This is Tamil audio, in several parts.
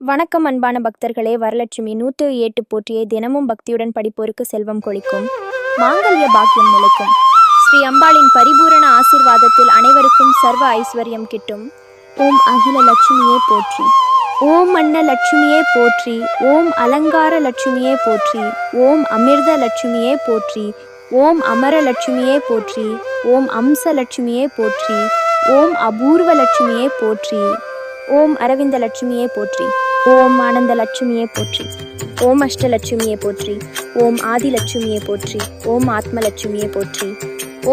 வணக்கம் அன்பான பக்தர்களே. வரலட்சுமி 108 போற்றியை தினமும் பக்தியுடன் படிப்போருக்கு செல்வம் கொளிக்கும், மாங்கல்ய பாக்கியம் நிலைக்கும். ஸ்ரீ அம்பாளின் பரிபூரண ஆசீர்வாதத்தில் அனைவருக்கும் சர்வ ஐஸ்வர்யம் கிட்டும். ஓம் அகில லட்சுமியே போற்றி, ஓம் அன்ன லட்சுமியே போற்றி, ஓம் அலங்கார லட்சுமியே போற்றி, ஓம் அமிர்த லட்சுமியே போற்றி, ஓம் அமர லட்சுமியே போற்றி, ஓம் அம்ச லட்சுமியே போற்றி, ஓம் அபூர்வ லட்சுமியே போற்றி, ஓம் அரவிந்த லட்சுமியே போற்றி, ஓம் ஆனந்த லட்சுமியே போற்றி, ஓம் அஷ்டலட்சுமியே போற்றி, ஓம் ஆதி லட்சுமியே போற்றி, ஓம் ஆத்ம லட்சுமியே போற்றி,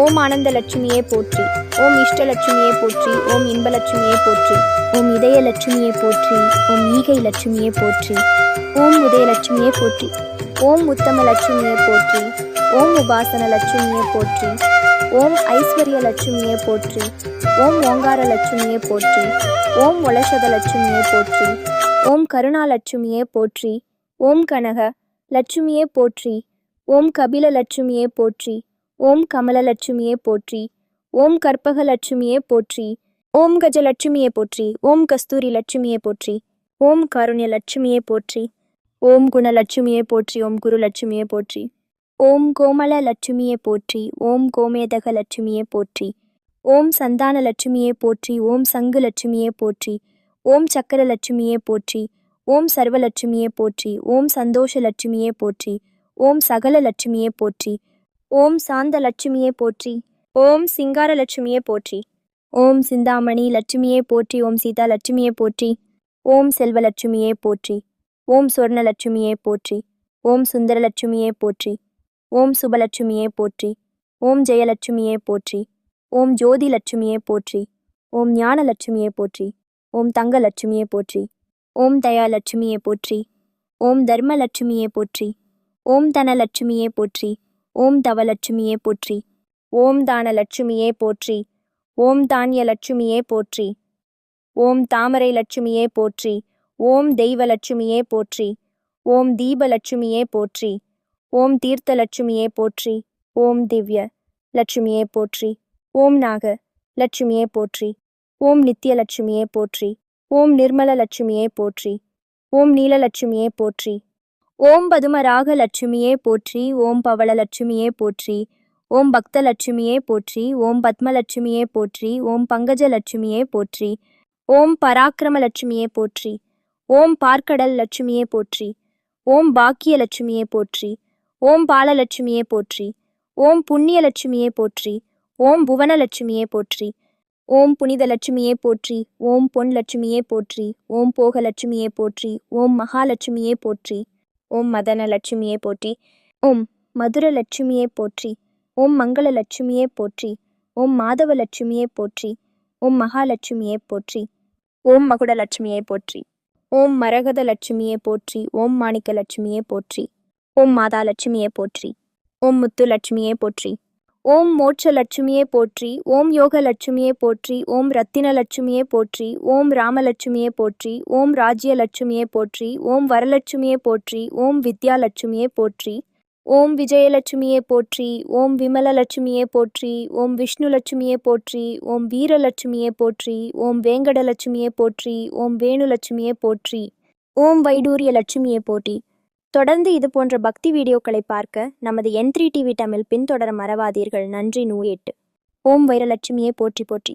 ஓம் ஆனந்த லட்சுமியே போற்றி, ஓம் இஷ்டலட்சுமியே போற்றி, ஓம் இன்பலட்சுமியே போற்றி, ஓம் இதய லட்சுமியே போற்றி, ஓம் ஈகை லட்சுமியே போற்றி, ஓம் உதயலட்சுமியே போற்றி, ஓம் உத்தம லட்சுமியே போற்றி, ஓம் உபாசன லட்சுமியே போற்றி, ஓம் ஐஸ்வர்ய லட்சுமியே போற்றி, ஓம் ஓங்கார லட்சுமியே போற்றி, ஓம் வளஷத லட்சுமியே போற்றி, ஓம் கருணா லட்சுமியே போற்றி, ஓம் கனக லட்சுமியே போற்றி, ஓம் கபில லட்சுமியே போற்றி, ஓம் கமல லட்சுமியே போற்றி, ஓம் கற்பக லட்சுமியே போற்றி, ஓம் கஜலட்சுமியே போற்றி, ஓம் கஸ்தூரி லட்சுமியே போற்றி, ஓம் காருண்ய லட்சுமியே போற்றி, ஓம் குணலட்சுமியே போற்றி, ஓம் குரு லட்சுமியே போற்றி, ஓம் கோமல லட்சுமியே போற்றி, ஓம் கோமேதக லட்சுமியே போற்றி, ஓம் சந்தான லட்சுமியே போற்றி, ஓம் சங்கு லட்சுமியே போற்றி, ஓம் சக்கர லட்சுமியே போற்றி, ஓம் சர்வலட்சுமியே போற்றி, ஓம் சந்தோஷ லட்சுமியே போற்றி, ஓம் சகல லட்சுமியே போற்றி, ஓம் சாந்த லட்சுமியே போற்றி, ஓம் சிங்கார லட்சுமியே போற்றி, ஓம் சிந்தாமணி லட்சுமியே போற்றி, ஓம் சீதா லட்சுமியே போற்றி, ஓம் செல்வலட்சுமியே போற்றி, ஓம் சொர்ண லட்சுமியே போற்றி, ஓம் சுந்தர லட்சுமியே போற்றி, ஓம் சுபலட்சுமியே போற்றி, ஓம் ஜெயலட்சுமியே போற்றி, ஓம் ஜோதி லட்சுமியே போற்றி, ஓம் ஞான லட்சுமியே போற்றி, ஓம் தங்க லட்சுமியே போற்றி, ஓம் தயா லட்சுமியே போற்றி, ஓம் தர்ம லட்சுமியே போற்றி, ஓம் தன லட்சுமியே போற்றி, ஓம் தவ லட்சுமியே போற்றி, ஓம் தான லட்சுமியே போற்றி, ஓம் தானிய லட்சுமியே போற்றி, ஓம் தாமரை லட்சுமியே போற்றி, ஓம் தெய்வ லட்சுமியே போற்றி, ஓம் தீப லட்சுமியே போற்றி, ஓம் தீர்த்த லட்சுமியே போற்றி, ஓம் திவ்ய லட்சுமியே போற்றி, ஓம் நாக லட்சுமியே போற்றி, ஓம் நித்திய லட்சுமியே போற்றி, ஓம் நிர்மல லட்சுமியே போற்றி, ஓம் நீலலட்சுமியே போற்றி, ஓம் பதுமராக லட்சுமியே போற்றி, ஓம் பவள லட்சுமியே போற்றி, ஓம் பக்த லட்சுமியே போற்றி, ஓம் பத்மலட்சுமியே போற்றி, ஓம் பங்கஜ லட்சுமியே போற்றி, ஓம் பராக்கிரம லட்சுமியே போற்றி, ஓம் பார்க்கடல் லட்சுமியே போற்றி, ஓம் பாக்கிய லட்சுமியே போற்றி, ஓம் பாலலட்சுமியே போற்றி, ஓம் புண்ணிய லட்சுமியே போற்றி, ஓம் புவனலட்சுமியே போற்றி, ஓம் புனித லட்சுமியே போற்றி, ஓம் பொன் லட்சுமியே போற்றி, ஓம் போக லட்சுமியே போற்றி, ஓம் மகாலட்சுமியே போற்றி, ஓம் மதன லட்சுமியே போற்றி, ஓம் மதுர லட்சுமியே போற்றி, ஓம் மங்கள லட்சுமியே போற்றி, ஓம் மாதவ லட்சுமியே போற்றி, ஓம் மகாலட்சுமியே போற்றி, ஓம் மகுட லட்சுமியே போற்றி, ஓம் மரகத லட்சுமியே போற்றி, ஓம் மாணிக்க லட்சுமியே போற்றி, ஓம் மாதா லட்சுமியே போற்றி, ஓம் முத்து லட்சுமியே போற்றி, ஓம் மோட்ச லட்சுமியே போற்றி, ஓம் யோக லட்சுமியே போற்றி, ஓம் ரத்தின லட்சுமியே போற்றி, ஓம் ராமலட்சுமியே போற்றி, ஓம் ராஜ்ய லட்சுமியே போற்றி, ஓம் வரலட்சுமியே போற்றி, ஓம் வித்யா லட்சுமியே போற்றி, ஓம் விஜயலட்சுமியே போற்றி, ஓம் விமல லட்சுமியே போற்றி, ஓம் விஷ்ணு லட்சுமியே போற்றி, ஓம் வீரலட்சுமியே போற்றி, ஓம் வேங்கடலட்சுமியே போற்றி, ஓம் வேணுலட்சுமியே போற்றி, ஓம் வைடூரிய லட்சுமியே போற்றி. தொடர்ந்து இது போன்ற பக்தி வீடியோக்களை பார்க்க நமது N3 டிவி தமிழ் பின்தொடர மறவாதீர்கள். நன்றி. 108. ஓம் வைரலட்சுமியே போற்றி போற்றி.